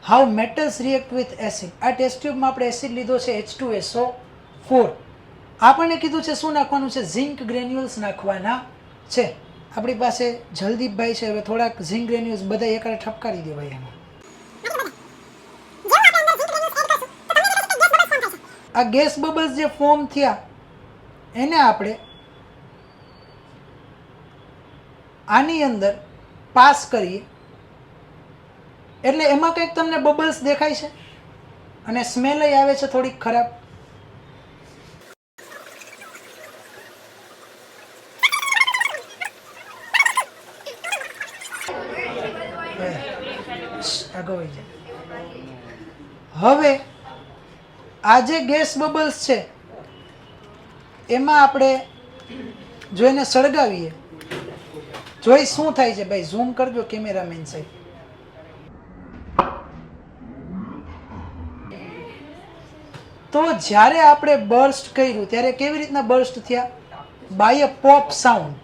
How metals react with acid. આ test ટ્યુબમાં આપણે acid લીધો છે H2SO4. આપણને કીધું છે શું નાખવાનું છે? ઝિંક ગ્રેન્યુલ્સ નાખવાના છે. આપણી પાસે જલદીપભાઈ છે, હવે થોડાક ઝિંક ગ્રેન્યુલ્સ બધા એકરે ઠપકારી દે ભાઈ એમાં. આ ગેસ બબલ્સ જે ફોર્મ થયા એને આપણે આની અંદર પાસ કરીએ એટલે એમાં કંઈક તમને બબલ્સ દેખાય છે અને સ્મેલ આવે છે થોડીક ખરાબ. હવે આ જે ગેસ બબલ્સ છે એમાં આપણે જો એને સળગાવીએ, જોઈ શું થાય છે ભાઈ? ઝૂમ કરજો કેમેરામેન સાહેબ. તો જ્યારે આપણે બર્સ્ટ કર્યું ત્યારે કેવી રીતના બર્સ્ટ થયા? By a pop sound.